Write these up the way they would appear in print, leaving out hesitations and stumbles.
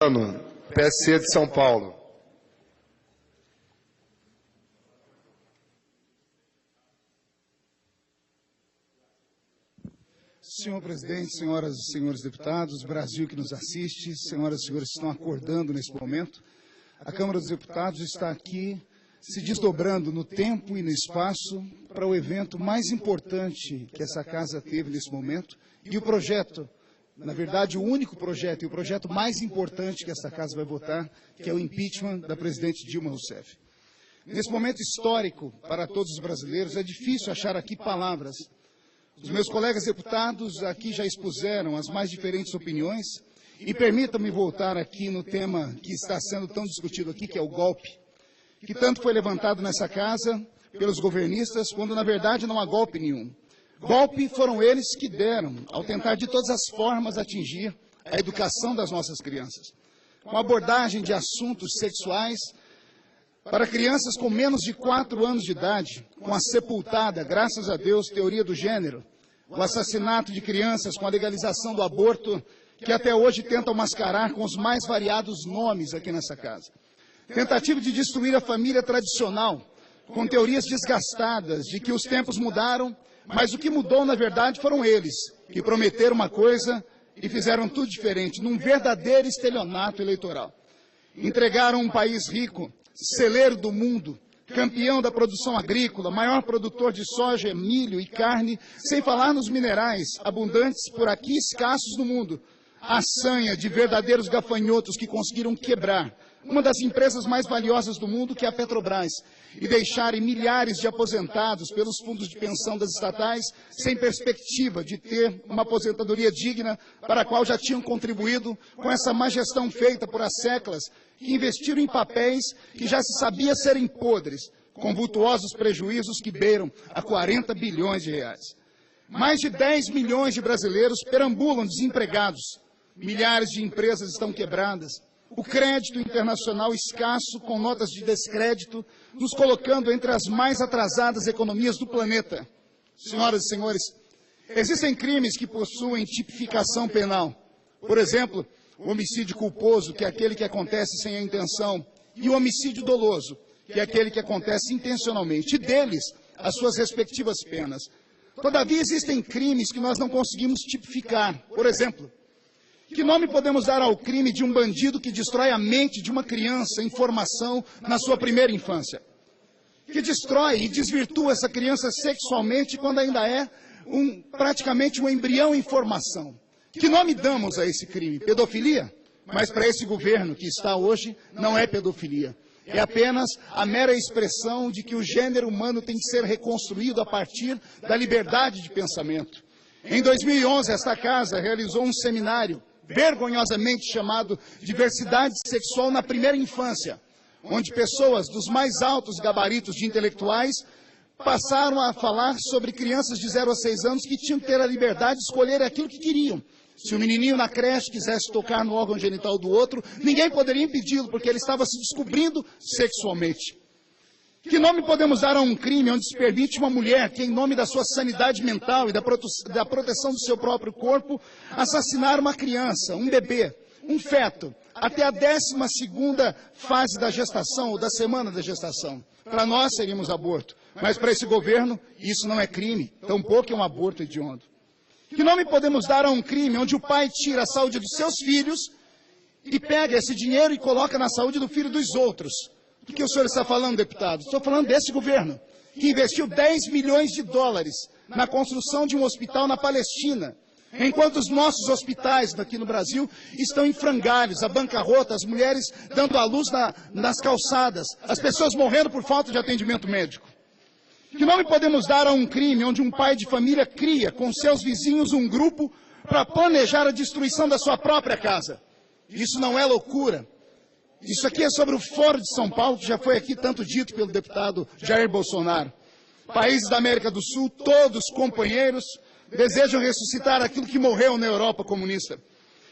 PSC de São Paulo. Senhor presidente, senhoras e senhores deputados, Brasil que nos assiste, senhoras e senhores que estão acordando nesse momento, a Câmara dos Deputados está aqui se desdobrando no tempo e no espaço para o evento mais importante que essa casa teve nesse momento e o projeto, na verdade o único projeto e o projeto mais importante que essa casa vai votar, que é o impeachment da presidente Dilma Rousseff. Nesse momento histórico para todos os brasileiros, é difícil achar aqui palavras. Os meus colegas deputados aqui já expuseram as mais diferentes opiniões e permitam-me voltar aqui no tema que está sendo tão discutido aqui, que é o golpe, que tanto foi levantado nessa casa pelos governistas, quando na verdade não há golpe nenhum. Golpe foram eles que deram, ao tentar de todas as formas atingir a educação das nossas crianças, com abordagem de assuntos sexuais para crianças com menos de 4 anos de idade, com a sepultada, graças a Deus, teoria do gênero, o assassinato de crianças com a legalização do aborto, que até hoje tentam mascarar com os mais variados nomes aqui nessa casa. Tentativa de destruir a família tradicional, com teorias desgastadas de que os tempos mudaram, mas o que mudou, na verdade, foram eles, que prometeram uma coisa e fizeram tudo diferente, num verdadeiro estelionato eleitoral. Entregaram um país rico, celeiro do mundo, campeão da produção agrícola, maior produtor de soja, milho e carne, sem falar nos minerais, abundantes por aqui, escassos no mundo. A sanha de verdadeiros gafanhotos que conseguiram quebrar uma das empresas mais valiosas do mundo, que é a Petrobras, e deixarem milhares de aposentados pelos fundos de pensão das estatais sem perspectiva de ter uma aposentadoria digna para a qual já tinham contribuído com essa má gestão feita por asseclas que investiram em papéis que já se sabia serem podres, com vultuosos prejuízos que beiram a 40 bilhões de reais. Mais de 10 milhões de brasileiros perambulam desempregados, milhares de empresas estão quebradas, o crédito internacional escasso, com notas de descrédito, nos colocando entre as mais atrasadas economias do planeta. Senhoras e senhores, existem crimes que possuem tipificação penal. Por exemplo, o homicídio culposo, que é aquele que acontece sem a intenção, e o homicídio doloso, que é aquele que acontece intencionalmente, e deles, as suas respectivas penas. Todavia, existem crimes que nós não conseguimos tipificar. Por exemplo, que nome podemos dar ao crime de um bandido que destrói a mente de uma criança em formação na sua primeira infância? Que destrói e desvirtua essa criança sexualmente quando ainda é praticamente um embrião em formação? Que nome damos a esse crime? Pedofilia? Mas para esse governo que está hoje, não é pedofilia. É apenas a mera expressão de que o gênero humano tem que ser reconstruído a partir da liberdade de pensamento. Em 2011, esta casa realizou um seminário vergonhosamente chamado Diversidade Sexual na Primeira Infância, onde pessoas dos mais altos gabaritos de intelectuais passaram a falar sobre crianças de 0 a 6 anos que tinham que ter a liberdade de escolher aquilo que queriam. Se o menininho na creche quisesse tocar no órgão genital do outro, ninguém poderia impedi-lo, porque ele estava se descobrindo sexualmente. Que nome podemos dar a um crime onde se permite uma mulher que, em nome da sua sanidade mental e da proteção do seu próprio corpo, assassinar uma criança, um bebê, um feto, até a 12ª fase da gestação ou da semana da gestação? Para nós seríamos aborto, mas para esse governo isso não é crime, tampouco é um aborto hediondo. Que nome podemos dar a um crime onde o pai tira a saúde dos seus filhos e pega esse dinheiro e coloca na saúde do filho dos outros? Do que o senhor está falando, deputado? Estou falando desse governo, que investiu 10 milhões de dólares na construção de um hospital na Palestina, enquanto os nossos hospitais aqui no Brasil estão em frangalhos, a bancarrota, as mulheres dando à luz nas calçadas, as pessoas morrendo por falta de atendimento médico. Que nome podemos dar a um crime onde um pai de família cria com seus vizinhos um grupo para planejar a destruição da sua própria casa? Isso não é loucura. Isso aqui é sobre o Foro de São Paulo, que já foi aqui tanto dito pelo deputado Jair Bolsonaro. Países da América do Sul, todos companheiros, desejam ressuscitar aquilo que morreu na Europa comunista.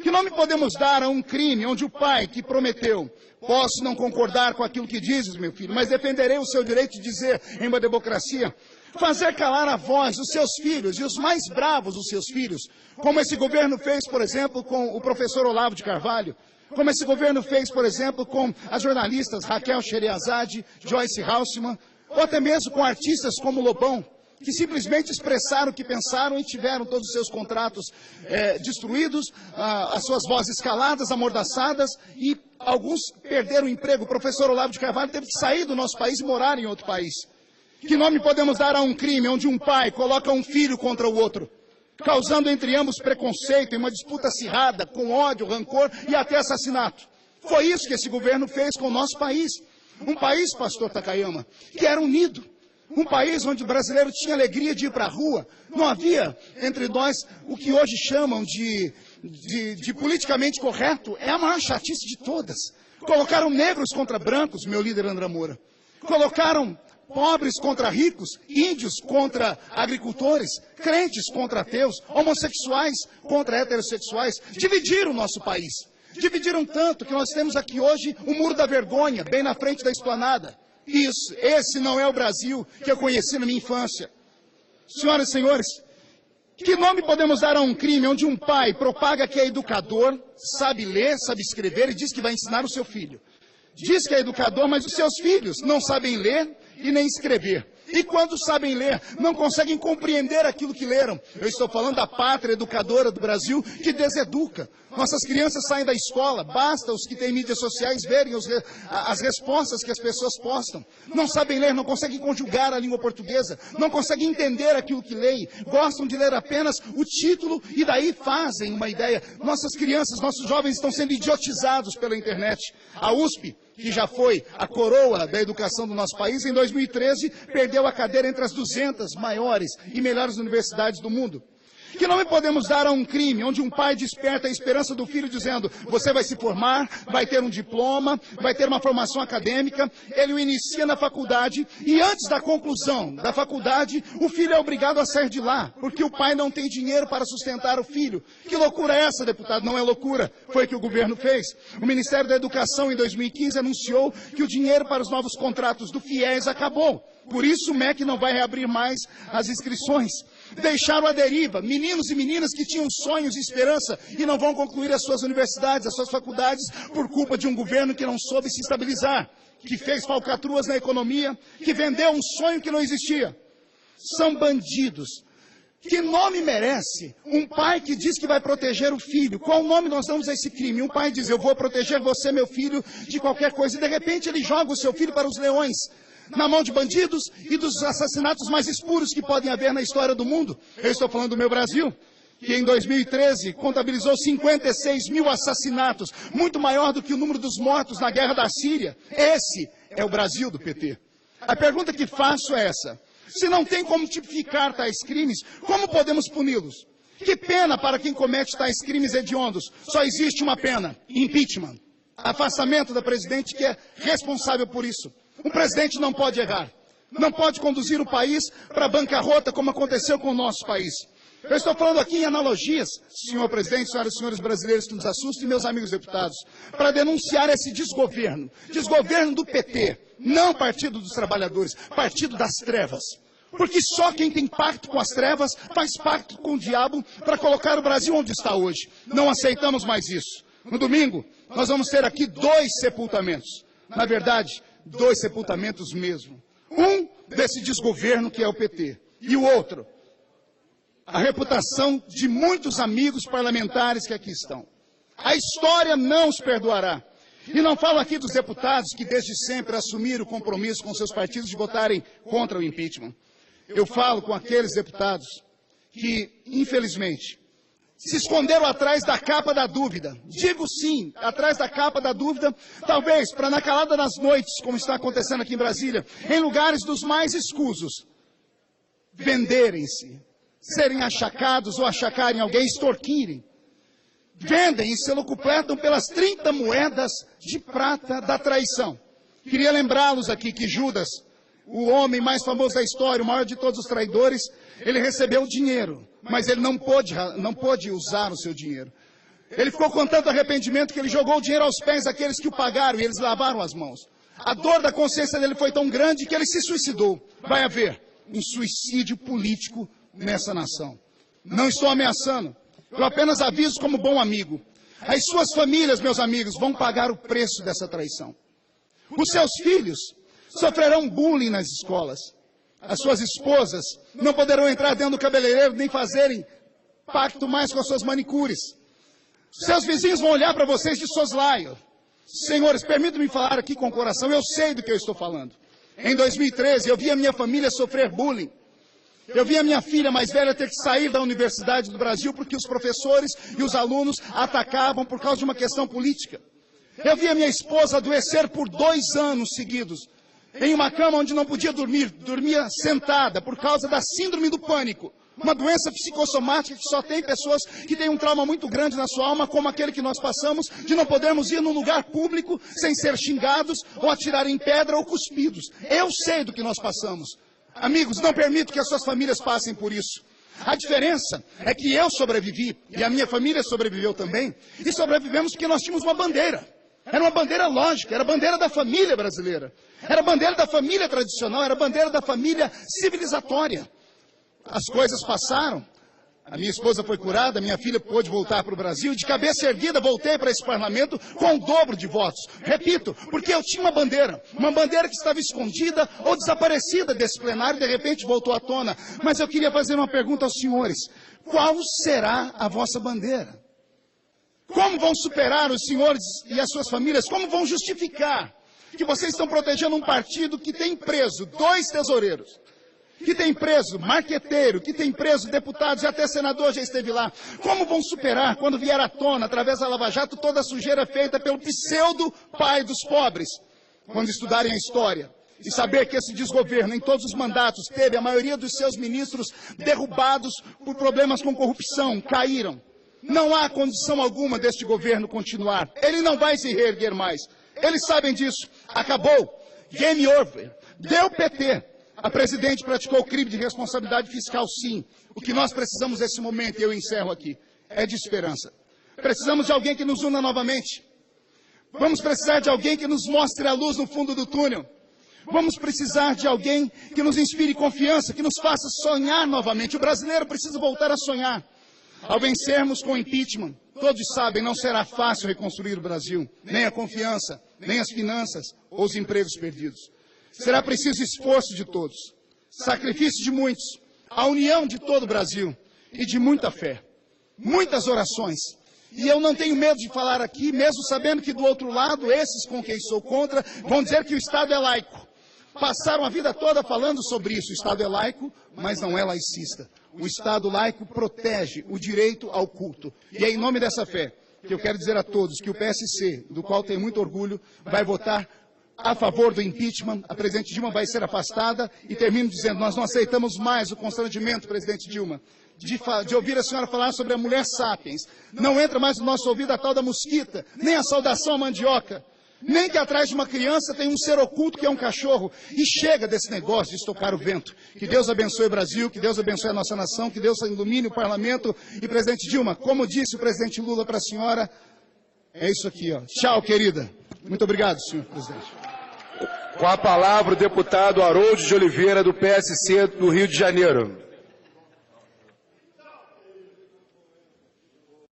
Que nome podemos dar a um crime onde o pai que prometeu: posso não concordar com aquilo que dizes, meu filho, mas defenderei o seu direito de dizer em uma democracia, fazer calar a voz dos seus filhos e os mais bravos dos seus filhos, como esse governo fez, por exemplo, com o professor Olavo de Carvalho, como esse governo fez, por exemplo, com as jornalistas Raquel Sheherazade, Joyce Halseman, ou até mesmo com artistas como Lobão, que simplesmente expressaram o que pensaram e tiveram todos os seus contratos destruídos, as suas vozes caladas, amordaçadas, e alguns perderam o emprego. O professor Olavo de Carvalho teve que sair do nosso país e morar em outro país. Que nome podemos dar a um crime onde um pai coloca um filho contra o outro, causando entre ambos preconceito e uma disputa acirrada, com ódio, rancor e até assassinato? Foi isso que esse governo fez com o nosso país. Um país, pastor Takayama, que era unido. Um país onde o brasileiro tinha alegria de ir para a rua. Não havia entre nós o que hoje chamam de politicamente correto. É a maior chatice de todas. Colocaram negros contra brancos, meu líder André Moura. Colocaram pobres contra ricos, índios contra agricultores, crentes contra ateus, homossexuais contra heterossexuais. Dividiram o nosso país. Dividiram tanto que nós temos aqui hoje o Muro da Vergonha, bem na frente da esplanada. Esse não é o Brasil que eu conheci na minha infância. Senhoras e senhores, que nome podemos dar a um crime onde um pai propaga que é educador, sabe ler, sabe escrever e diz que vai ensinar o seu filho? Diz que é educador, mas os seus filhos não sabem ler e nem escrever. E quando sabem ler, não conseguem compreender aquilo que leram. Eu estou falando da pátria educadora do Brasil, que deseduca. Nossas crianças saem da escola, basta os que têm mídias sociais verem as respostas que as pessoas postam. Não sabem ler, não conseguem conjugar a língua portuguesa, não conseguem entender aquilo que leem, gostam de ler apenas o título e daí fazem uma ideia. Nossas crianças, nossos jovens estão sendo idiotizados pela internet. A USP, que já foi a coroa da educação do nosso país, em 2013 perdeu a cadeira entre as 200 maiores e melhores universidades do mundo. Que nome podemos dar a um crime onde um pai desperta a esperança do filho dizendo: você vai se formar, vai ter um diploma, vai ter uma formação acadêmica, ele o inicia na faculdade e antes da conclusão da faculdade, o filho é obrigado a sair de lá, porque o pai não tem dinheiro para sustentar o filho. Que loucura é essa, deputado? Não é loucura, foi o que o governo fez. O Ministério da Educação, em 2015, anunciou que o dinheiro para os novos contratos do FIES acabou. Por isso o MEC não vai reabrir mais as inscrições. Deixaram à deriva meninos e meninas que tinham sonhos e esperança e não vão concluir as suas universidades, as suas faculdades, por culpa de um governo que não soube se estabilizar, que fez falcatruas na economia, que vendeu um sonho que não existia. São bandidos. Que nome merece um pai que diz que vai proteger o filho? Qual nome nós damos a esse crime? Um pai diz: eu vou proteger você, meu filho, de qualquer coisa, e de repente ele joga o seu filho para os leões, na mão de bandidos e dos assassinatos mais espuros que podem haver na história do mundo. Eu estou falando do meu Brasil, que em 2013 contabilizou 56 mil assassinatos, muito maior do que o número dos mortos na guerra da Síria. Esse é o Brasil do PT. A pergunta que faço é essa: se não tem como tipificar tais crimes, como podemos puni-los? Que pena para quem comete tais crimes hediondos? Só existe uma pena: impeachment. Afastamento da presidente que é responsável por isso. Um presidente não pode errar, não pode conduzir o país para a bancarrota como aconteceu com o nosso país. Eu estou falando aqui em analogias, senhor presidente, senhoras e senhores brasileiros que nos assustam e meus amigos deputados, para denunciar esse desgoverno, desgoverno do PT, não Partido dos Trabalhadores, Partido das Trevas. Porque só quem tem pacto com as trevas faz pacto com o diabo para colocar o Brasil onde está hoje. Não aceitamos mais isso. No domingo, nós vamos ter aqui 2 sepultamentos. Na verdade, 2 sepultamentos mesmo. Um desse desgoverno que é o PT. E o outro, a reputação de muitos amigos parlamentares que aqui estão. A história não os perdoará. E não falo aqui dos deputados que desde sempre assumiram o compromisso com seus partidos de votarem contra o impeachment. Eu falo com aqueles deputados que, infelizmente, se esconderam atrás da capa da dúvida. Digo sim, atrás da capa da dúvida, talvez para na calada das noites, como está acontecendo aqui em Brasília, em lugares dos mais escusos, venderem-se, serem achacados ou achacarem alguém, extorquirem. Vendem e se locupletam pelas 30 moedas de prata da traição. Queria lembrá-los aqui que Judas, o homem mais famoso da história, o maior de todos os traidores, ele recebeu dinheiro, mas ele não pôde usar o seu dinheiro. Ele ficou com tanto arrependimento que ele jogou o dinheiro aos pés daqueles que o pagaram e eles lavaram as mãos. A dor da consciência dele foi tão grande que ele se suicidou. Vai haver um suicídio político nessa nação. Não estou ameaçando, eu apenas aviso como bom amigo. As suas famílias, meus amigos, vão pagar o preço dessa traição. Os seus filhos sofrerão bullying nas escolas. As suas esposas não poderão entrar dentro do cabeleireiro nem fazerem pacto mais com as suas manicures. Seus vizinhos vão olhar para vocês de soslaio. Senhores, permitam-me falar aqui com o coração, eu sei do que eu estou falando. Em 2013, eu vi a minha família sofrer bullying. Eu vi a minha filha mais velha ter que sair da Universidade do Brasil porque os professores e os alunos atacavam por causa de uma questão política. Eu vi a minha esposa adoecer por 2 anos seguidos, em uma cama onde não podia dormir, dormia sentada por causa da síndrome do pânico. Uma doença psicossomática que só tem pessoas que têm um trauma muito grande na sua alma, como aquele que nós passamos, de não podermos ir num lugar público sem ser xingados, ou atirar em pedra ou cuspidos. Eu sei do que nós passamos. Amigos, não permito que as suas famílias passem por isso. A diferença é que eu sobrevivi, e a minha família sobreviveu também, e sobrevivemos porque nós tínhamos uma bandeira. Era uma bandeira lógica, era a bandeira da família brasileira. Era a bandeira da família tradicional, era a bandeira da família civilizatória. As coisas passaram, a minha esposa foi curada, minha filha pôde voltar para o Brasil, e de cabeça erguida voltei para esse parlamento com o dobro de votos. Repito, porque eu tinha uma bandeira que estava escondida ou desaparecida desse plenário, de repente voltou à tona. Mas eu queria fazer uma pergunta aos senhores: qual será a vossa bandeira? Como vão superar os senhores e as suas famílias? Como vão justificar que vocês estão protegendo um partido que tem preso 2 tesoureiros, que tem preso marqueteiro, que tem preso deputados e até senador já esteve lá? Como vão superar, quando vier à tona, através da Lava Jato, toda a sujeira feita pelo pseudo pai dos pobres? Quando estudarem a história e saber que esse desgoverno, em todos os mandatos, teve a maioria dos seus ministros derrubados por problemas com corrupção, caíram. Não há condição alguma deste governo continuar. Ele não vai se reerguer mais. Eles sabem disso. Acabou. Game over. Deu PT. A presidente praticou crime de responsabilidade fiscal, sim. O que nós precisamos nesse momento, e eu encerro aqui, é de esperança. Precisamos de alguém que nos una novamente. Vamos precisar de alguém que nos mostre a luz no fundo do túnel. Vamos precisar de alguém que nos inspire confiança, que nos faça sonhar novamente. O brasileiro precisa voltar a sonhar. Ao vencermos com o impeachment, todos sabem, não será fácil reconstruir o Brasil, nem a confiança, nem as finanças ou os empregos perdidos. Será preciso esforço de todos, sacrifício de muitos, a união de todo o Brasil e de muita fé, muitas orações. E eu não tenho medo de falar aqui, mesmo sabendo que do outro lado, esses com quem sou contra, vão dizer que o Estado é laico. Passaram a vida toda falando sobre isso. O Estado é laico, mas não é laicista. O Estado laico protege o direito ao culto. E é em nome dessa fé que eu quero dizer a todos que o PSC, do qual tenho muito orgulho, vai votar a favor do impeachment. A presidente Dilma vai ser afastada. E termino dizendo, nós não aceitamos mais o constrangimento, presidente Dilma, de ouvir a senhora falar sobre a mulher sapiens. Não entra mais no nosso ouvido a tal da mosquita, nem a saudação à mandioca. Nem que atrás de uma criança tem um ser oculto que é um cachorro. E chega desse negócio de estocar o vento. Que Deus abençoe o Brasil, que Deus abençoe a nossa nação, que Deus ilumine o parlamento. E, presidente Dilma, como disse o presidente Lula para a senhora, é isso aqui, ó. Tchau, querida. Muito obrigado, senhor presidente. Com a palavra o deputado Harold de Oliveira, do PSC do Rio de Janeiro.